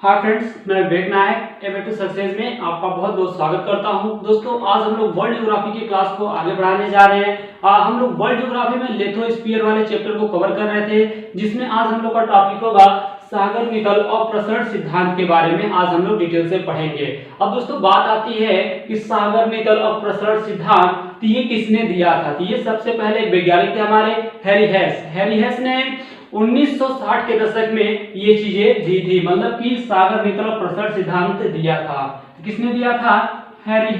हाँ फ्रेंड्स, मैं विवेक नायक ए way to success में आपका बहुत बहुत स्वागत करता हूँ। दोस्तों, आज हम लोग वर्ल्ड ज्योग्राफी की क्लास को आगे बढ़ाने जा रहे हैं। हम लोग वर्ल्ड ज्योग्राफी में लिथोस्फीयर वाले चैप्टर को कवर कर रहे थे, जिसमें आज हम लोग का टॉपिक होगा सागर नितल और प्रसरण सिद्धांत के बारे में। आज हम लोग डिटेल से पढ़ेंगे। अब दोस्तों, बात आती है कि सागर नितल और प्रसरण सिद्धांत ये किसने दिया था। तो ये सबसे पहले एक वैज्ञानिक थे हमारे हैरी हेस ने 1960 के दशक में ये चीजें दी थी, मतलब कि सागर नितल और प्रसरण सिद्धांत दिया था। किसने दिया था? हैरी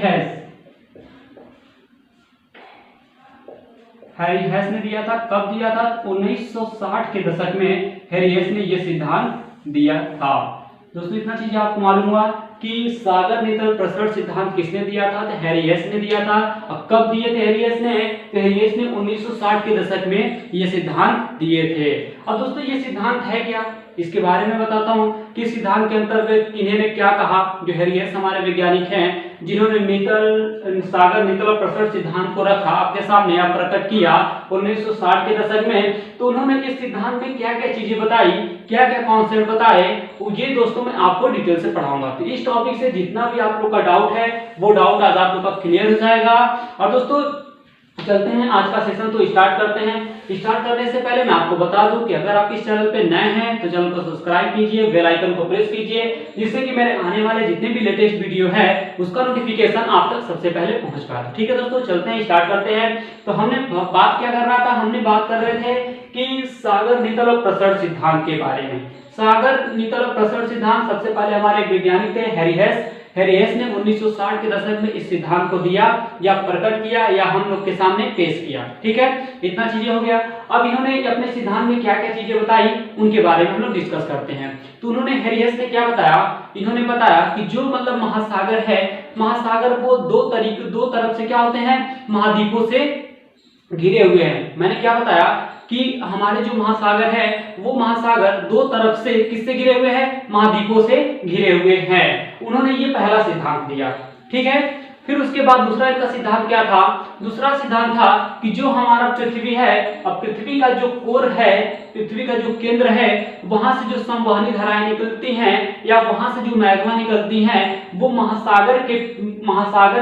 हेस ने दिया था। कब दिया था? 1960 के दशक में हैरी हेस ने यह सिद्धांत दिया था। दोस्तों, इतना चीज आपको मालूम हुआ कि सागर नितल प्रसरण सिद्धांत किसने दिया था? तो हैरी हेस ने दिया था। और कब दिए थे हैरी हेस ने? तो हैरी हेस ने 1960 के दशक में ये सिद्धांत दिए थे। अब दोस्तों, ये सिद्धांत है क्या, इसके बारे में बताता हूं कि सिद्धांत के अंतर्गत इन्होंने क्या कहा। जो हैरी हेस हमारे वैज्ञानिक हैं, जिन्होंने सागर नितल और प्रसरण सिद्धांत को रखा आपके सामने, आप प्रकट किया 1960 के दशक में, तो उन्होंने इस सिद्धांत में क्या क्या चीजें बताई, क्या क्या कॉन्सेप्ट बताए, ये दोस्तों मैं आपको डिटेल से पढ़ाऊंगा। तो इस टॉपिक से जितना भी आप लोग का डाउट है, वो डाउट आज आप लोग का क्लियर हो जाएगा। और दोस्तों, चलते हैं आज का सेशन, तो स्टार्ट करते हैं। स्टार्ट करने से पहले मैं आपको बता दूं कि अगर आप इस चैनल पे नए हैं तो चैनल को सब्सक्राइब कीजिए, बेल आइकन को प्रेस कीजिए, जिससे कि मेरे आने वाले जितने भी लेटेस्ट वीडियो है उसका नोटिफिकेशन आप तक सबसे पहले पहुंच पाए। ठीक है दोस्तों, चलते हैं, स्टार्ट करते हैं। तो हमने बात क्या कर रहा था? हमने बात कर रहे थे कि सागर नितल और प्रसरण सिद्धांत के बारे में। सागर नितल और प्रसरण सिद्धांत सबसे पहले हमारे वैज्ञानिक थे हैरी हेस ने 1960 के दशक में इस सिद्धांत को दिया या प्रकट किया या हम लोग के सामने पेश किया। ठीक है, इतना चीजें हो गया। अब इन्होंने अपने सिद्धांत में क्या क्या चीजें बताई, उनके बारे में हम लोग डिस्कस करते हैं। तो उन्होंने हैरी हेस ने क्या बताया? इन्होंने बताया कि जो मतलब महासागर है, महासागर वो दो तरफ से क्या होते हैं? महाद्वीपों से घिरे हुए हैं। मैंने क्या बताया कि हमारे जो महासागर है, वो महासागर दो तरफ से किससे घिरे हुए हैं? महाद्वीपों से घिरे हुए हैं। उन्होंने ये पहला सिद्धांत दिया। ठीक है, फिर उसके बाद दूसरा इनका सिद्धांत क्या था? दूसरा सिद्धांत था कि जो हमारा पृथ्वी है, अब पृथ्वी का जो कोर है, पृथ्वी का जो केंद्र है, वहां से जो संवहनी धाराएं निकलती हैं या वहां से जो मैग्मा निकलती हैं, वो महासागर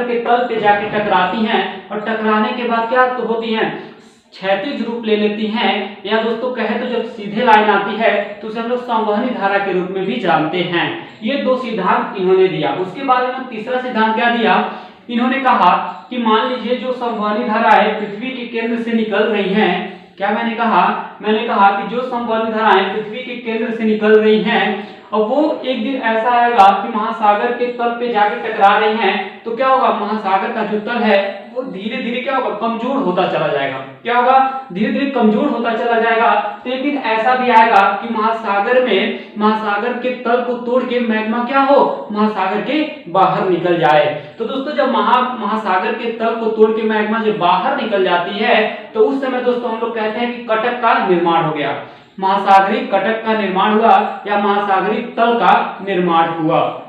के तल पे जाके टकराती हैं, और टकराने के बाद क्या तो होती हैं? क्षैतिज रूप ले लेती हैं, या दोस्तों कहे तो जब सीधे लाइन आती है तो उसे हम लोग संवहनी धारा के रूप में भी जानते हैं। ये दो सिद्धांत इन्होंने दिया। उसके बाद इन्होंने तीसरा सिद्धांत क्या दिया? इन्होंने कहा कि मान लीजिए जो संवहनी धारा है पृथ्वी के केंद्र से निकल रही हैं। क्या मैंने कहा? मैंने कहा कि जो संवहनी धाराएं पृथ्वी के केंद्र से निकल रही हैं, और वो एक दिन ऐसा आएगा कि महासागर के तल पे जाके टकरा रही हैं, तो क्या होगा? महासागर का जो तल है वो धीरे धीरे क्या होगा? कमजोर होता चला जाएगा। क्या होगा? धीरे धीरे कमजोर होता चला जाएगा। तो एक दिन ऐसा भी आएगा कि महासागर के तल को तोड़ के मैग्मा क्या हो? महासागर के बाहर निकल जाए। तो दोस्तों, जब महासागर के तल को तोड़ के मैग्मा जब बाहर निकल जाती है, तो उस समय दोस्तों हम लोग कहते हैं कि कटक का निर्माण हो गया। महासागरीय कटक का निर्माण हुआ या महासागरीय तल का निर्माण हुआ।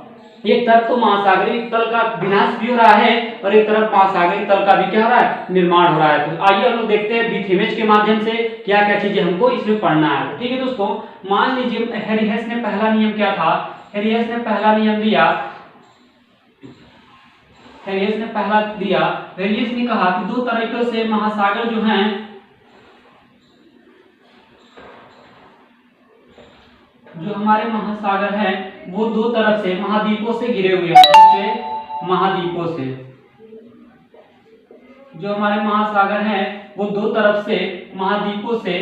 एक तरफ तो महासागरीय तल का विनाश भी हो रहा है, और एक तरफ महासागरीय तल का भी क्या हो रहा है? निर्माण हो रहा है। तो आइए हम लोग देखते हैं विथ इमेज के माध्यम से क्या क्या चीजें हमको इसमें पढ़ना है। ठीक है दोस्तों, मान लीजिए हैरी हेस ने पहला नियम क्या था? हैरी हेस ने पहला नियम दिया। हैरी हेस ने कहा कि दो तरीकों से महासागर जो हैं, जो हमारे महासागर हैं वो दो तरफ से महाद्वीपों से घिरे हुए हैं। महाद्वीपों से जो हमारे महासागर हैं वो दो तरफ से महाद्वीपों से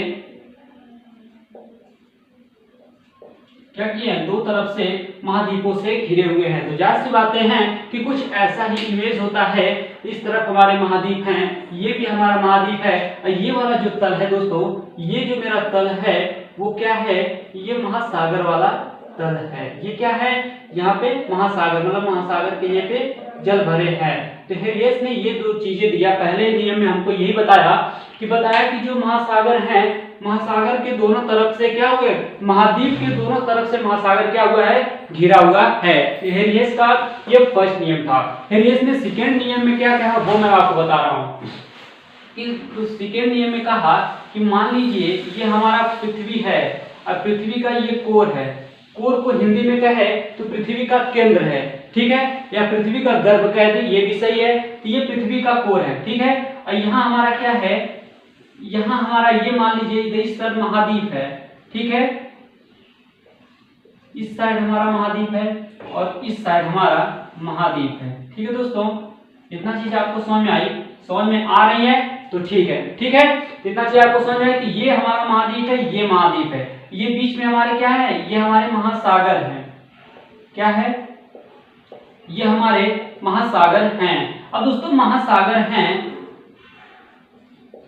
क्या किए हैं? दो तरफ से महाद्वीपों से घिरे हुए हैं। तो जाहिर सी बातें हैं कि कुछ ऐसा ही इमेज होता है। इस तरफ हमारे महाद्वीप हैं, ये भी हमारा महाद्वीप है, और ये वाला जो तल है दोस्तों, ये जो मेरा तल है वो क्या है? ये महासागर वाला तल है। ये क्या है? यहाँ पे महासागर, मतलब महासागर के ये पे जल भरे हैं। तो हैरी हेस ने ये दो चीजें दिया। पहले नियम में हमको यही बताया कि जो महासागर हैं, महासागर के दोनों तरफ से क्या हुए? महाद्वीप के दोनों तरफ से महासागर क्या हुआ है? घिरा हुआ है। हैरी हेस का ये फर्स्ट नियम था। हैरी हेस ने सेकेंड नियम में क्या कहा वो मैं आपको बता रहा हूँ। कि सेकेंड नियम में कहा कि मान लीजिए ये हमारा पृथ्वी है, और पृथ्वी का ये कोर है, कोर को हिंदी में कहे तो पृथ्वी का केंद्र है, ठीक है, या पृथ्वी का गर्भ कह दे, ये भी सही है। तो ये पृथ्वी का कोर है, ठीक है। और यहाँ हमारा क्या है, यहाँ हमारा ये मान लीजिए इस तरफ महाद्वीप है, ठीक है, इस साइड हमारा महाद्वीप है और इस साइड हमारा महाद्वीप है, ठीक है दोस्तों। इतना चीज आपको समझ में आई, समझ में आ रही है तो ठीक है, ठीक है। इतना चीज आपको समझ में आई कि ये हमारा महाद्वीप है, ये महाद्वीप है, ये बीच में हमारे क्या है, ये हमारे महासागर हैं, क्या है, ये हमारे महासागर हैं। अब दोस्तों महासागर हैं,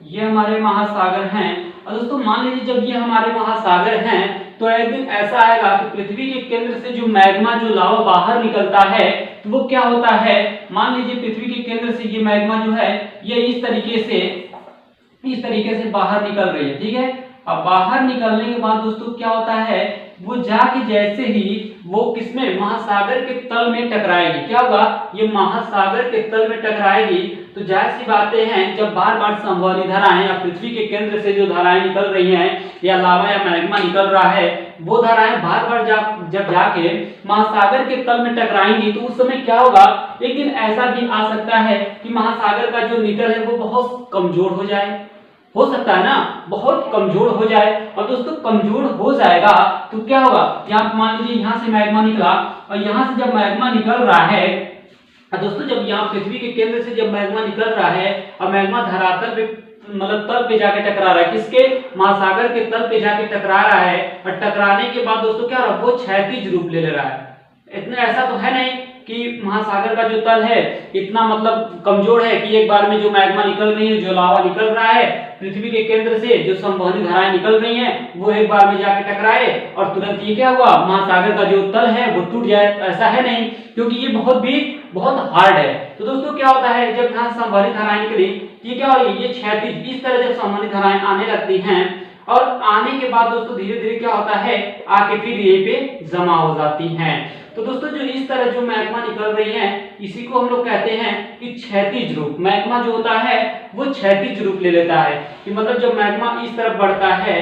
ये हमारे महासागर हैं। और दोस्तों मान लीजिए जब ये हमारे महासागर हैं तो एक दिन ऐसा आएगा कि पृथ्वी के केंद्र से जो मैग्मा, जो लावा बाहर निकलता है, तो वो क्या होता है, मान लीजिए पृथ्वी के केंद्र से ये मैग्मा जो है ये इस तरीके से बाहर निकल रही है, ठीक है। अब बाहर निकलने के बाद दोस्तों क्या होता है, वो जाके जैसे ही वो किसमें, महासागर के तल में टकराएगी, क्या होगा, ये महासागर के तल में टकराएगी। तो जाहिर सी बातें हैं, जब बार बार संवहनी धाराएं या पृथ्वी के केंद्र से जो धाराएं निकल रही हैं या लावा या मैग्मा निकल रहा है, वो धाराएं बार बार जब जाके महासागर के तल में टकराएंगी तो उस समय क्या होगा, एक दिन ऐसा भी आ सकता है कि महासागर का जो नितल है वो बहुत कमजोर हो सकता है ना, बहुत कमजोर हो जाए। और दोस्तों कमजोर हो जाएगा तो क्या होगा, यहाँ मान लीजिए यहाँ से मैग्मा निकला और यहाँ से जब मैग्मा निकल रहा है, दोस्तों जब यहाँ पृथ्वी के केंद्र से जब मैग्मा निकल रहा है और मैग्मा धरातल पे मतलब तल पे जाके टकरा रहा है, किसके, महासागर के तल पे जाके टकरा रहा है। और टकराने के बाद दोस्तों क्या हो रहा है, वो क्षैतिज रूप ले रहा है। इतना ऐसा तो है नहीं कि महासागर का जो तल है इतना मतलब कमजोर है कि एक बार में जो मैग्मा निकल रही है, जो लावा निकल रहा है पृथ्वी के केंद्र से, जो संवहनी धाराएं निकल रही हैं वो एक बार में जाके टकराए और तुरंत ये क्या हुआ, महासागर का जो तल है वो टूट जाए। ऐसा है नहीं, क्योंकि ये बहुत हार्ड है। तो दोस्तों क्या होता है, जब यहाँ संवहनी धाराएं निकली, ये क्या हो रही है, ये क्षैतिज इस तरह जब संवहनी धाराएं आने लगती हैं और आने के बाद दोस्तों धीरे धीरे क्या होता है, आके फिर ये पे जमा हो जाती हैं। तो दोस्तों जो इस तरह जो मैग्मा निकल रही है इसी को हम लोग कहते हैं कि क्षैतिज रूप। मैग्मा जो होता है वो क्षैतिज रूप ले लेता है, कि मतलब जब मैग्मा इस तरफ बढ़ता है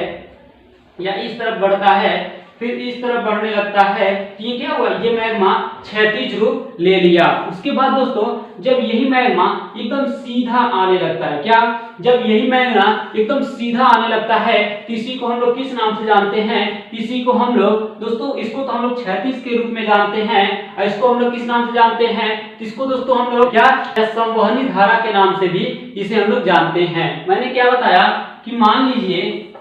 या इस तरफ बढ़ता है फिर इस तरफ बढ़ने लगता है, ये क्या हुआ, ये मैग्मा क्षैतिज रूप ले लिया। उसके बाद दोस्तों जब यही मैग्मा एकदम सीधा आने लगता है, क्या, जब यही मैग्मा एकदम सीधा आने लगता है तो इसी को हम लोग किस नाम से जानते हैं, इसी को हम लोग दोस्तों, इसको तो हम लोग क्षैतिज के रूप में जानते हैं और इसको हम लोग किस नाम से जानते हैं, इसको दोस्तों हम लोग क्या, संवहनी धारा के नाम से भी इसे हम लोग जानते हैं। मैंने क्या बताया कि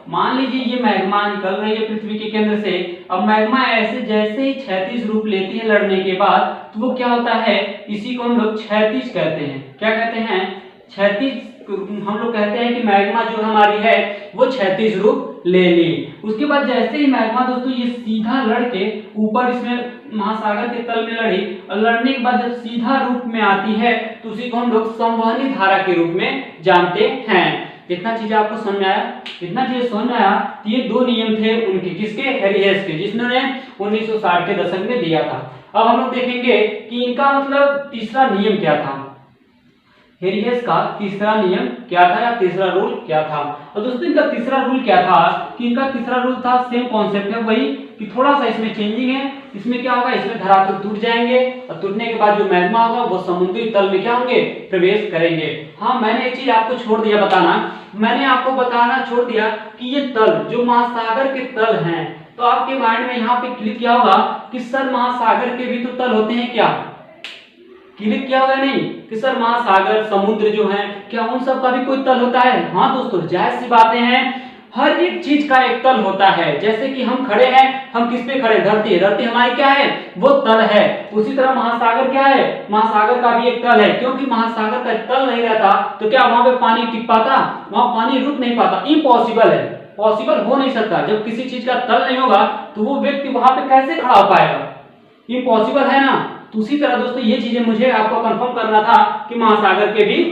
मान लीजिए ये मैग्मा निकल रही है पृथ्वी के केंद्र से। अब मैग्मा ऐसे जैसे ही क्षैतिज रूप लेती है लड़ने के बाद, तो वो क्या होता है, इसी को हम लोग क्षैतिज कहते हैं। क्या कहते हैं, क्षैतिज हम लोग कहते हैं कि मैग्मा जो हमारी है वो क्षैतिज रूप ले ली। उसके बाद जैसे ही मैग्मा दोस्तों ये सीधा लड़के ऊपर इसमें महासागर के तल में लड़ी और लड़ने के बाद जब सीधा रूप में आती है तो उसी को हम लोग संवहनी धारा के रूप में जानते हैं। इतना चीज आपको समझ में आया, इतना चीज समझ में आया। ये दो नियम थे उनके, किसके, हैरियस के, जिसने 1960 के दशक में दिया था। अब हम लोग देखेंगे कि इनका मतलब तीसरा नियम क्या था, हैरियस का तीसरा नियम क्या था या तीसरा रूल क्या था। और दोस्तों इनका तीसरा रूल क्या था, कि इनका तीसरा रूल था, सेम कॉन्सेप्ट है वही, कि थोड़ा सा इसमें चेंजिंग है। इसमें क्या होगा, इसमें धरातल टूट जाएंगे और टूटने के बाद जो मैग्मा होगा वो समुद्री तल में क्या होंगे, प्रवेश करेंगे। हाँ मैंने एक चीज आपको छोड़ दिया बताना, मैंने आपको बताना छोड़ दिया कि ये तल जो महासागर के तल हैं, तो आपके माइंड में यहाँ पे क्लिक किया होगा कि सर महासागर के भी तो तल होते हैं क्या, क्लिक किया होगा नहीं कि सर महासागर समुद्र जो है क्या उन सब का भी कोई तल होता है। हाँ दोस्तों जाहिर सी बातें हैं, हर एक चीज का एक तल होता है। जैसे कि हम खड़े हैं, हम किस पे खड़े, धरती, धरती हमारी क्या है, वो तल है। उसी तरह महासागर क्या है, महासागर का भी एक तल है। क्योंकि महासागर का तल नहीं रहता तो क्या वहां पे पानी टिक पाता, वहां पानी रुक नहीं पाता, इम्पॉसिबल है, पॉसिबल हो नहीं सकता। जब किसी चीज का तल नहीं होगा तो वो व्यक्ति वहां पे कैसे खड़ा हो पाएगा, इम्पॉसिबल है ना। तो उसी तरह दोस्तों ये चीजें मुझे आपको कंफर्म करना था कि महासागर के भी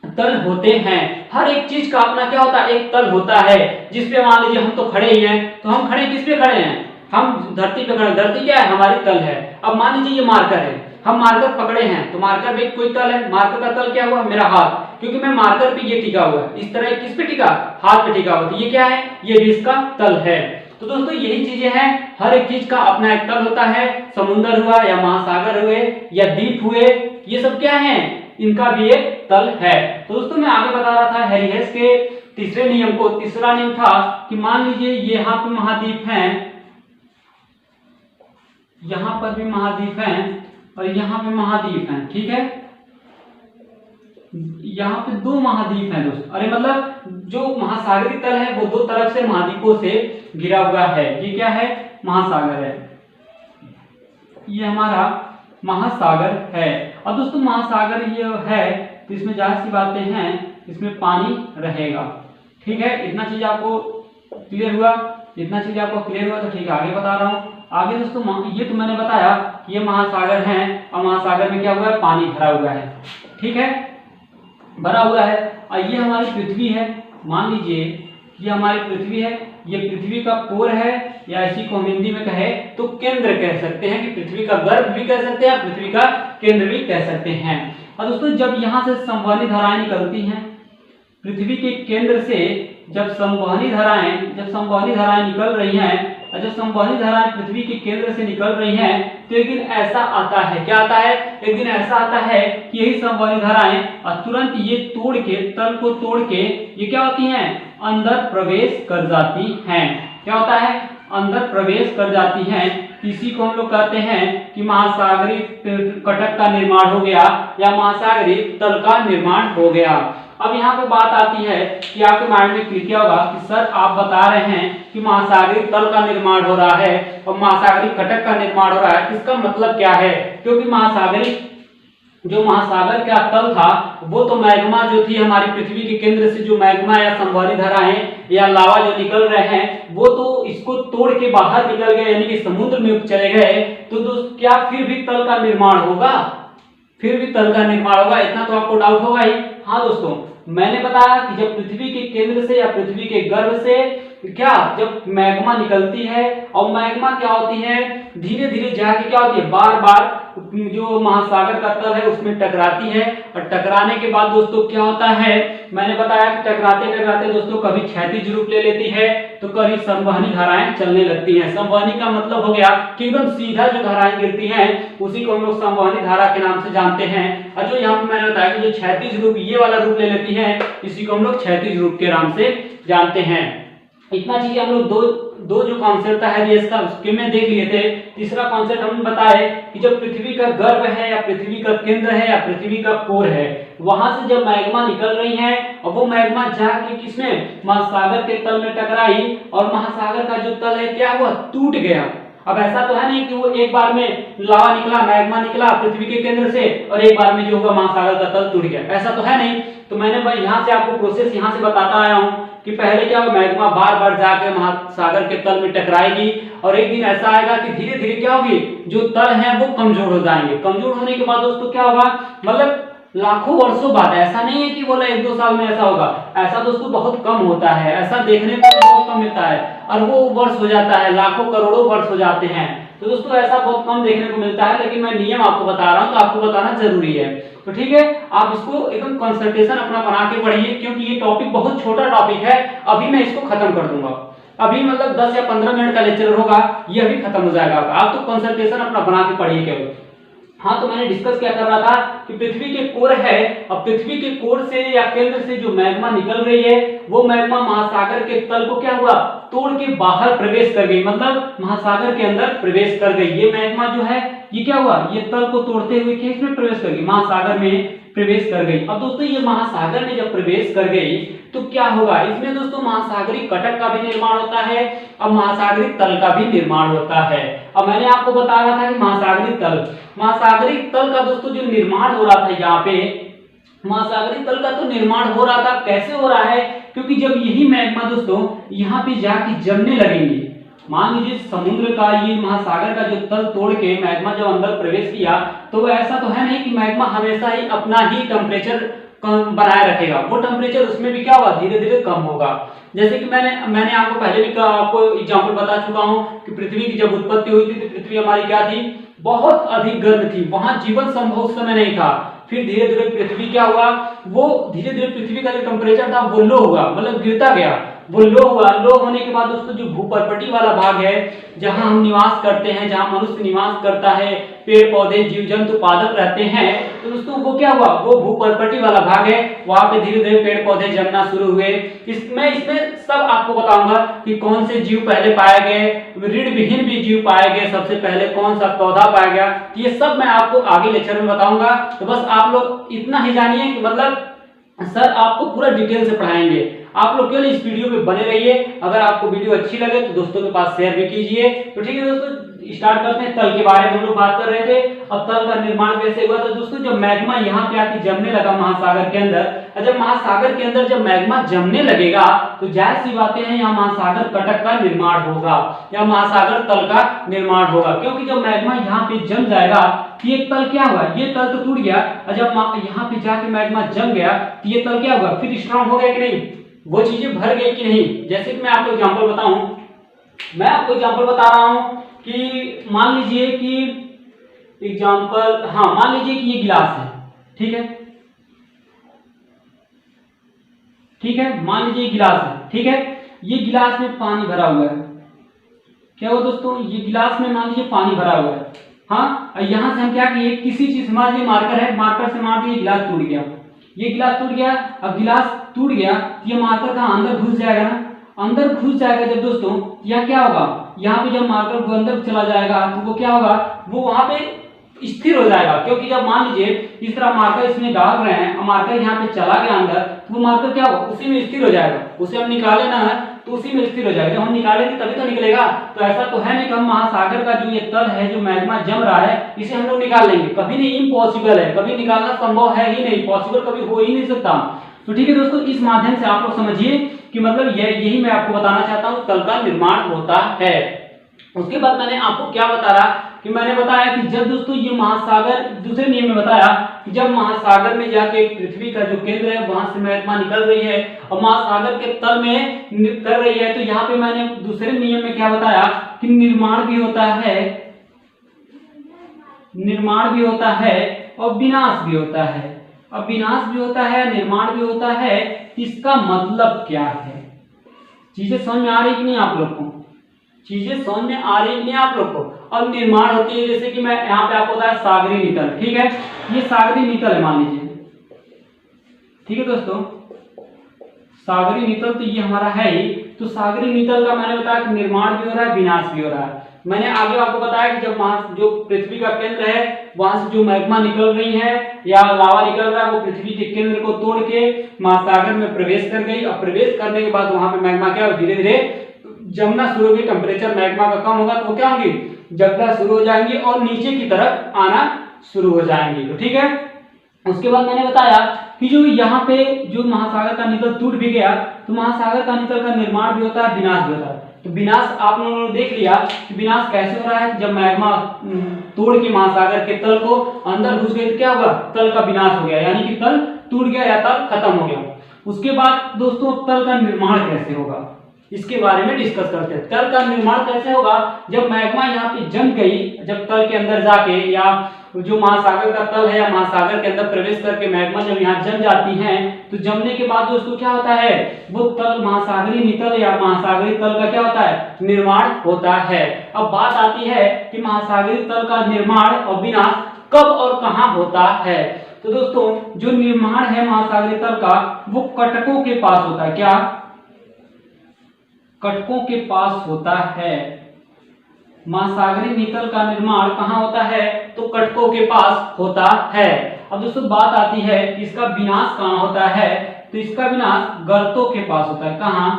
तल होते हैं। हर एक चीज का अपना क्या होता है, एक तल होता है। जिसपे मान लीजिए हम तो खड़े ही हैं, तो हम खड़े किस पे खड़े हैं, हम धरती पे खड़े, धरती क्या है, हमारी तल है। अब मान लीजिए ये मार्कर है, हम मार्कर पकड़े हैं तो मार्कर पे कोई तल है, मार्कर का तल क्या हुआ, मेरा हाथ, क्योंकि मैं मार्कर पे ये टिका हुआ है, इस तरह किस पे टिका, हाथ पे टिका हुआ, तो ये क्या है, ये भी इसका तल है। तो दोस्तों यही चीजें हैं, हर एक चीज का अपना एक तल होता है, समुद्र हुआ या महासागर हुए या द्वीप हुए, ये सब क्या है, इनका भी एक तल है। तो दोस्तों मैं आगे बता रहा था हैरी हेस के तीसरे नियम को। तीसरा नियम था कि मान लीजिए ये यहाँ पे महाद्वीप हैं, यहां पर भी महाद्वीप हैं और यहाँ पे महाद्वीप हैं, ठीक है, यहाँ पे दो महाद्वीप हैं दोस्तों। अरे मतलब जो महासागरीय तल है वो दो तरफ से महाद्वीपों से घिरा हुआ है। ये क्या है, महासागर है, ये हमारा महासागर है। और दोस्तों महासागर ये है तो इसमें जाहिर सी बातें हैं, इसमें पानी रहेगा, ठीक है। इतना चीज आपको क्लियर हुआ, इतना चीज आपको क्लियर हुआ तो ठीक है, आगे बता रहा हूँ। आगे दोस्तों ये तो मैंने बताया कि ये महासागर हैं और महासागर में क्या हुआ है, पानी भरा हुआ है, ठीक है, भरा हुआ है। और ये हमारी पृथ्वी है, मान लीजिए ये हमारी पृथ्वी है, ये पृथ्वी का कोर है, या इसी को हम हिंदी में कहे तो केंद्र कह सकते हैं, कि पृथ्वी का गर्भ भी कह सकते हैं, पृथ्वी का केंद्र भी कह सकते हैं। और दोस्तों जब यहाँ से संवहनी धाराएं निकलती हैं पृथ्वी के केंद्र से, जब संवहनी धाराएं निकल रही हैं, और जब संवहनी धाराएं पृथ्वी के केंद्र से निकल रही हैं, तो एक दिन ऐसा आता है, क्या आता है, एक दिन ऐसा आता है कि यही संवहनी धाराएं तुरंत ये तोड़ के, तल को तोड़ के ये क्या होती हैं, अंदर प्रवेश कर जाती हैं। क्या होता है, अंदर प्रवेश कर जाती हैं। इसी को हम लोग कहते हैं कि महासागरीय कटक का निर्माण हो गया या महासागरीय तल का निर्माण हो गया। अब यहाँ पे बात आती है कि आपके माइंड में क्लिक किया होगा कि सर आप बता रहे हैं कि महासागरीय तल का निर्माण हो रहा है और महासागरीय कटक का निर्माण हो रहा है, इसका मतलब क्या है? क्योंकि जो महासागर का तल था वो तो मैग्मा जो थी हमारी पृथ्वी के केंद्र से, जो मैग्मा या संवहनी धाराएं या लावा जो निकल रहे हैं वो तो इसको तोड़ के बाहर निकल गए, यानी कि समुद्र में चले गए। तो दोस्त क्या फिर भी तल का निर्माण होगा? फिर भी तल का निर्माण होगा, इतना तो आपको डाउट होगा ही। हाँ दोस्तों, मैंने बताया कि जब पृथ्वी के केंद्र से या पृथ्वी के गर्भ से क्या जब मैग्मा निकलती है, और मैग्मा क्या होती है, धीरे धीरे जाके क्या होती है, बार बार जो महासागर का तल है उसमें टकराती है। और टकराने के बाद दोस्तों क्या होता है, मैंने बताया कि टकराते टकराते दोस्तों कभी क्षैतिज रूप ले लेती है तो कभी संवहनी धाराएं चलने लगती हैं। संवहनी का मतलब हो गया कि एकदम सीधा जो धाराएं गिरती हैं उसी को हम लोग संवहनी धारा के नाम से जानते हैं। और जो यहाँ पे मैंने बताया कि जो क्षैतिज रूप ये वाला रूप ले लेती है इसी को हम लोग क्षैतिज रूप के नाम से जानते हैं। इतना चीज हम लोग दो जो कॉन्सेप्ट है इसका उसके में देख लिए थे। तीसरा कॉन्सेप्ट हम बताए कि जब पृथ्वी का गर्भ है या पृथ्वी का केंद्र है या पृथ्वी का कोर है, वहां से जब मैग्मा निकल रही है और वो मैग्मा जाके किसमें, महासागर के तल में टकराई और महासागर का जो तल है क्या हुआ, टूट गया। अब ऐसा तो है नहीं कि वो एक बार में लावा निकला, मैग्मा निकला पृथ्वी के केंद्र से और एक बार में जो हुआ महासागर का तल टूट गया, ऐसा तो है नहीं। तो मैंने भाई यहाँ से आपको प्रोसेस यहाँ से बताता आया हूँ कि पहले क्या होगा, मैग्मा बार बार जाकर महासागर के तल में टकराएगी और एक दिन ऐसा आएगा कि धीरे धीरे क्या होगी, जो तल है वो कमजोर हो जाएंगे। कमजोर होने के बाद दोस्तों क्या होगा, मतलब लाखों वर्षों बाद, ऐसा नहीं है कि बोला 1-2 साल में ऐसा होगा, ऐसा दोस्तों बहुत कम होता है, ऐसा देखने को बहुत कम मिलता है। और वो वर्ष हो जाता है, लाखों करोड़ों वर्ष हो जाते हैं। तो दोस्तों ऐसा बहुत कम देखने को मिलता है, लेकिन मैं नियम आपको बता रहा हूँ तो आपको बताना जरूरी है। तो ठीक है, आप इसको एकदम कंसंट्रेशन अपना बना के पढ़िए, क्योंकि ये टॉपिक बहुत छोटा टॉपिक है। अभी मैं इसको खत्म कर दूंगा, अभी मतलब 10 या 15 मिनट का लेक्चर होगा, ये अभी खत्म हो जाएगा। आप तो कंसंट्रेशन अपना बना के पढ़िए केवल। हाँ, तो मैंने डिस्कस क्या कर रहा था कि पृथ्वी के कोर है और पृथ्वी के कोर से या केंद्र से जो मैग्मा निकल रही है वो मैग्मा महासागर के तल को क्या हुआ, तोड़ के बाहर प्रवेश कर गई, मतलब महासागर के अंदर प्रवेश कर गई। ये मैग्मा जो है ये क्या हुआ, ये तल को तोड़ते हुए किसमें प्रवेश कर गई, महासागर में प्रवेश कर गई। अब दोस्तों ये महासागर में जब प्रवेश कर गई तो क्या होगा, इसमें दोस्तों महासागरीय कटक का भी निर्माण होता है और महासागरीय तल का भी निर्माण होता है। अब मैंने आपको बता रहा था कि महासागरीय तल का दोस्तों जो निर्माण हो रहा था, यहाँ पे महासागरीय तल का तो निर्माण हो रहा था। कैसे हो रहा है, क्योंकि जब यही मैग्मा दोस्तों यहाँ पे जाके जमने लगेंगे, मान लीजिए समुद्र का ये महासागर का जो तल तोड़ के मैग्मा जब अंदर प्रवेश किया, तो ऐसा तो है नहीं कि मैग्मा हमेशा ही अपना ही टेम्परेचर बनाए रखेगा, वो टेम्परेचर उसमें भी क्या होगा, धीरे धीरे कम होगा। जैसे कि मैंने आपको पहले भी आपको एग्जांपल बता चुका हूं कि पृथ्वी की जब उत्पत्ति हुई थी तो पृथ्वी हमारी क्या थी, बहुत अधिक गर्म थी, वहां जीवन संभव उस समय नहीं था। फिर धीरे धीरे पृथ्वी क्या हुआ, वो धीरे धीरे पृथ्वी का जो टेम्परेचर था वो लो हुआ, मतलब गिरता गया। वो लो हुआ। लो होने के बाद दोस्तों जो भूपर्पटी वाला भाग है, जहां हम निवास करते हैं, जहां मनुष्य निवास करता है, पेड़ पौधे जीव जंतु पादप रहते हैं, तो दोस्तों वो क्या हुआ, वो भूपर्पटी वाला भाग है। वहां पे धीरे धीरे पेड़ पौधे जमना शुरू हुए। इसमें सब आपको बताऊंगा कि कौन से जीव पहले पाए गए, रीढ़ विहीन भी जीव पाए गए, सबसे पहले कौन सा पौधा पाया गया, ये सब मैं आपको आगे लेक्चर में बताऊंगा। तो बस आप लोग इतना ही जानिए कि मतलब सर आपको पूरा डिटेल से पढ़ाएंगे। आप लोग केवल इस वीडियो पे बने रहिए। अगर आपको वीडियो अच्छी लगे तो दोस्तों के पास शेयर भी कीजिए। तो ठीक है दोस्तों, स्टार्ट करते हैं। तल के बारे में हम लोग बात कर रहे थे। अब तल का निर्माण कैसे हुआ, तो दोस्तों जब मैग्मा यहाँ पे आके जमने लगा महासागर के अंदर, जब महासागर के अंदर जब मैग्मा जमने लगेगा तो जाहिर सी बातें हैं यहाँ महासागर कटक का निर्माण होगा या महासागर तल का निर्माण होगा। क्योंकि जब मैग्मा यहाँ पे जम जाएगा तो ये तल क्या हुआ, ये तल तो टूट गया, और जब यहाँ पे जाके मैग्मा जम गया तो ये तल क्या हुआ, फिर स्ट्रांग हो गया कि नहीं, वो चीजें भर गई कि नहीं। जैसे कि मैं आपको एग्जांपल बताऊं, मैं आपको एग्जांपल बता रहा हूं कि मान लीजिए कि एग्जांपल, हाँ मान लीजिए कि ये गिलास है, ठीक है, ठीक है, मान लीजिए ये गिलास है, ठीक है, ये गिलास में पानी भरा हुआ है। क्या हुआ दोस्तों, ये गिलास में मान लीजिए पानी भरा हुआ है, हाँ, और यहां से हम क्या किए, किसी चीज, मान लीजिए मार्कर है, मार्कर से मार दिए, गिलास टूट गया, ये गिलास टूट गया। अब गिलास टूट गया तो ये मार्कर का अंदर घुस जाएगा ना, अंदर घुस जाएगा जब दोस्तों, यह क्या होगा, यहाँ पे जब मार्कर अंदर चला जाएगा तो वो क्या होगा, वो वहां पे स्थिर हो जाएगा। क्योंकि जब मान लीजिए इस तरह मार्कर इसमें डाल रहे हैं और मार्कर यहाँ पे चला गया अंदर, तो वो मार्कर क्या होगा, उसी में स्थिर हो जाएगा। उसे हम निकाले ना है तो उसी में स्थिर हो जाएगा। जब हम निकालेंगे तभी तो निकलेगा। तो ऐसा तो है नहीं कि हम महासागर का जो ये तल है, जो मैग्मा जम रहा है, इसे हम लोग निकाल लेंगे, कभी नहीं, इम्पॉसिबल है, कभी निकालना संभव है ही नहीं, पॉसिबल कभी हो ही नहीं सकता। तो ठीक है दोस्तों, इस माध्यम से आप लोग समझिए कि मतलब यही मैं आपको बताना चाहता हूँ, तल का निर्माण होता है। उसके बाद मैंने आपको क्या बता रहा कि मैंने बताया कि जब दोस्तों ये महासागर, दूसरे नियम में बताया कि जब महासागर में जाके पृथ्वी का जो केंद्र है वहां से मैग्मा निकल रही है और महासागर के तल में कर रही है, तो यहाँ पे मैंने दूसरे नियम में क्या बताया कि निर्माण भी होता है, निर्माण भी होता है और विनाश भी होता है। अब विनाश भी होता है, निर्माण भी होता है, इसका मतलब क्या है, चीजें समझ में आ रही कि नहीं आप लोग को, चीजें समझ में आ रही नहीं आप लोग को। अब निर्माण होती है, जैसे कि मैं यहाँ पे आपको बताया सागरी नितल, ठीक है, ये सागरी नितल है मान लीजिए, ठीक है दोस्तों, सागरी नितल तो ये हमारा है ही। तो सागरी नितल का मैंने बताया कि निर्माण भी हो रहा है, विनाश भी हो रहा है। मैंने आगे आपको बताया कि जब जो पृथ्वी का केंद्र है वहां से जो मैग्मा निकल रही है या लावा निकल रहा है, वो पृथ्वी के केंद्र को तोड़ के महासागर में प्रवेश कर गई, और प्रवेश करने के बाद वहां पे मैग्मा क्या धीरे धीरे जमना शुरू होगी। टेम्परेचर मैग्मा का कम होगा तो वो क्या होंगी, जमना शुरू हो जाएंगी और नीचे की तरफ आना शुरू हो जाएंगी। तो ठीक है, उसके बाद मैंने बताया कि जो यहाँ पे जो महासागर का नितल टूट भी गया तो महासागर का नितल का निर्माण भी होता है, विनाश भी होता है। तो विनाश आप लोगों ने देख लिया कि विनाश कैसे हो रहा है, जब मैग्मा तोड़ के महासागर के तल को अंदर घुस गई तो क्या होगा, तल का विनाश हो गया, यानी कि तल टूट गया या तल खत्म हो गया। उसके बाद दोस्तों तल का निर्माण कैसे होगा, इसके बारे में डिस्कस करते हैं। तल का निर्माण कैसे होगा, जब मैग्मा यहाँ पे जम गई, जब तल के अंदर जाके या जो महासागर का तल है या महासागर के अंदर प्रवेश करके मैग्मा जब यहाँ जम जाती हैं, तो जमने के बाद दोस्तों क्या होता है, वो तल महासागरी नितल या महासागरी तल का क्या होता है, निर्माण होता है। अब बात आती है कि महासागरी तल का निर्माण और विनाश कब और कहाँ होता है। तो दोस्तों जो निर्माण है महासागरी तल का वो कटकों के पास होता है। क्या, कटकों के पास होता है। महासागरी नितल का निर्माण कहाँ होता है, तो कटकों के पास होता है। अब दोस्तों बात आती है इसका विनाश कहाँ होता है, तो इसका विनाश गर्तों के पास होता है। कहाँ,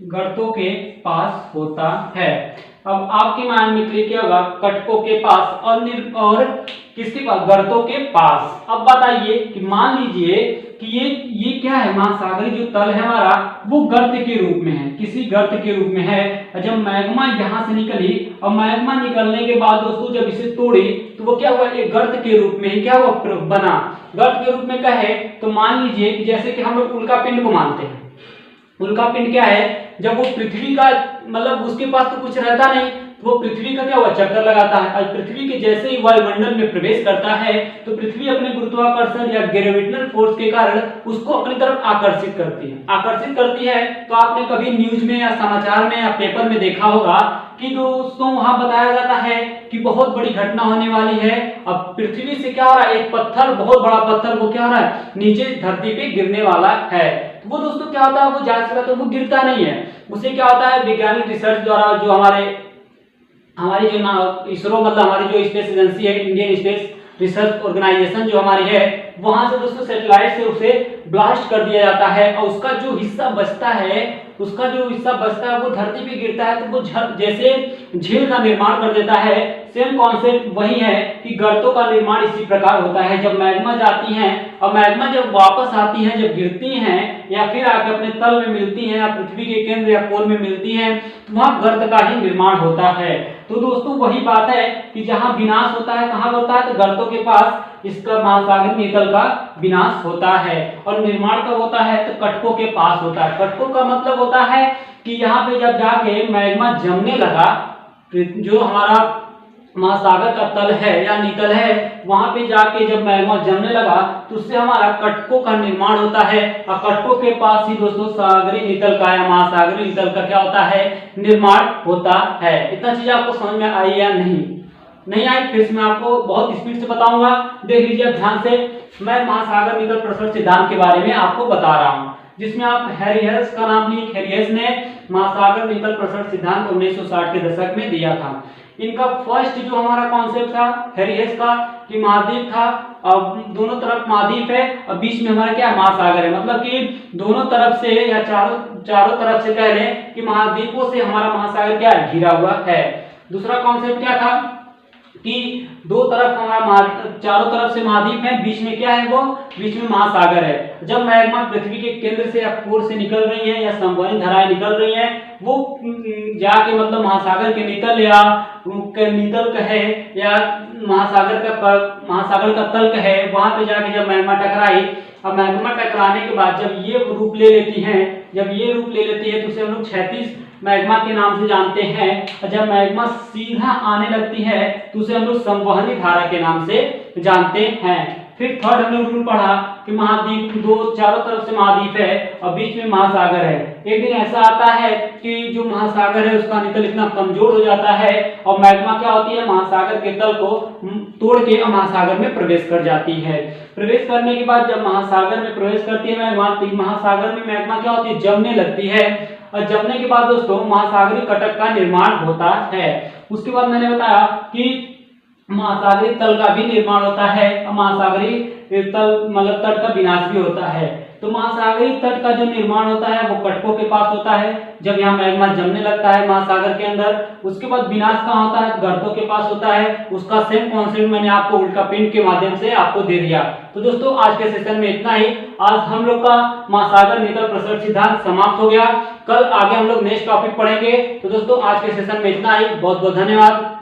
गर्तों के पास होता है। अब आपके माइंड में क्लिक किया होगा कटकों के पास और किसके पास, गर्तों के पास। अब बताइए कि मान लीजिए कि ये क्या है, महासागरी जो तल है हमारा वो गर्त के रूप में है, किसी गर्त के रूप में है। जब मैग्मा यहां से निकली और मैग्मा निकलने के बाद दोस्तों जब इसे तोड़ी तो वो क्या हुआ, एक गर्त के रूप में ही क्या हुआ, बना। गर्त के रूप में कहे तो मान लीजिए कि जैसे कि हम लोग उल्का पिंड को मानते हैं। उल्का पिंड क्या है, जब वो पृथ्वी का मतलब उसके पास तो कुछ रहता नहीं, तो वो पृथ्वी का क्या हुआ चक्कर लगाता है। और पृथ्वी के जैसे ही वायुमंडल में प्रवेश करता है तो पृथ्वी अपने गुरुत्वाकर्षण या ग्रेविटेशनल फोर्स के कारण उसको अपनी तरफ आकर्षित करती है। आकर्षित करती है तो आपने कभी न्यूज में या समाचार में या पेपर में देखा होगा कि दोस्तों वहां बताया जाता है कि बहुत बड़ी घटना होने वाली है। अब पृथ्वी से क्या हो रहा है, एक पत्थर, बहुत बड़ा पत्थर, वो क्या हो रहा है, नीचे धरती पे गिरने वाला है। तो वो दोस्तों क्या होता है, वो जांच करा तो वो गिरता नहीं है, उसे क्या होता है, वैज्ञानिक रिसर्च द्वारा जो हमारी जो इसरो, मतलब हमारी जो स्पेस एजेंसी है, इंडियन स्पेस रिसर्च ऑर्गेनाइजेशन जो हमारी है, वहां से दोस्तों सैटेलाइट से उसे ब्लास्ट कर दिया जाता है और उसका जो हिस्सा बचता है वो धरती पे गिरता है तो वो जैसे झील का निर्माण कर देता है। सेम कॉन्सेप्ट वही है कि गर्तों का निर्माण इसी प्रकार होता है। जब मैग्मा जाती हैं और मैग्मा जब वापस आती हैं, जब गिरती हैं या फिर आके अपने तल में मिलती हैं या पृथ्वी के केंद्र या पोल में मिलती हैं तो वहां गर्त का ही निर्माण होता है। तो दोस्तों वही बात है कि जहां विनाश होता है, कहां होता है, तो गर्तों के पास इसका महासागरीय नितल का विनाश होता है। और निर्माण कब होता है, तो कटकों के पास होता है। कटकों का मतलब होता है कि यहाँ पे जब जाके मैग्मा जमने लगा, जो हमारा महासागर का तल है या नितल है, वहां पे जाके जब मैग्मा जमने लगा तो उससे हमारा कटकों का निर्माण होता है। और कटकों के पास ही दोस्तों सागरीय नितल का या महासागरीय नितल का क्या होता है, निर्माण होता है। इतना चीज आपको समझ में आई या नहीं आई, फिर से मैं आपको बहुत स्पीड से बताऊंगा, देख लीजिए ध्यान से। मैं महासागर नितल प्रसरण सिद्धांत के बारे में आपको बता रहा हूं, जिसमें आप हैरियस का नाम ली। हैरियस ने महासागर नितल प्रसरण सिद्धांत 1960 के दशक में दिया था। इनका फर्स्ट जो हमारा कॉन्सेप्ट था हैरियस का कि महाद्वीप था, और दोनों तरफ महाद्वीप है और बीच में हमारा क्या महासागर है, मतलब कि दोनों तरफ से या चारों तरफ से कह लें कि महाद्वीपों से हमारा महासागर क्या घिरा हुआ है। दूसरा कॉन्सेप्ट क्या था कि दो तरफ हमारा चारों तरफ से महाद्वीप है, बीच में क्या है, वो बीच में महासागर है। जब मैग्मा पृथ्वी के केंद्र से या कोर से निकल रही है या संवहनी धाराएं निकल रही हैं, वो जाके मतलब महासागर के नितल या नितल कहे या महासागर का तल कहे, वहां पे जाके जब मैग्मा टकराई, अब मैग्मा टकराने के बाद जब ये रूप ले लेती है तो उसे हम लोग क्षैतिज मैग्मा के नाम से जानते हैं। और जब मैग्मा सीधा आने लगती है तो उसे हम लोग संवहनी धारा के नाम से जानते हैं। फिर थर्ड हमने रूल पढ़ा कि महाद्वीप, दो चारों तरफ से महाद्वीप है और बीच में महासागर है। एक दिन ऐसा आता है कि जो महासागर है उसका नितल इतना कमजोर हो जाता है और मैग्मा क्या होती है, महासागर के तल को तोड़ के महासागर में प्रवेश कर जाती है। प्रवेश करने के बाद जब महासागर में प्रवेश करती है महासागर में मैग्मा क्या होती है, जमने लगती है। और जमने के बाद दोस्तों महासागरीय कटक का निर्माण होता है। उसके बाद मैंने बताया कि महासागरीय तल का भी निर्माण होता है और महासागरीय तल मतलब तट का विनाश भी होता है। तो महासागरीय तट का जो निर्माण होता है वो कटकों के पास होता है, जब यहाँ मैग्मा जमने लगता है महासागर के अंदर। उसके बाद विनाश कहाँ होता है, गर्तों के पास होता है। उसका सेम कॉन्सेप्ट मैंने आपको उल्का पिंड के माध्यम से आपको दे दिया। तो दोस्तों आज के सेशन में इतना ही। आज हम लोग का महासागर नितल प्रसरण सिद्धांत समाप्त हो गया। कल आगे हम लोग नेक्स्ट टॉपिक पढ़ेंगे। तो दोस्तों आज के सेशन में इतना ही। बहुत बहुत धन्यवाद।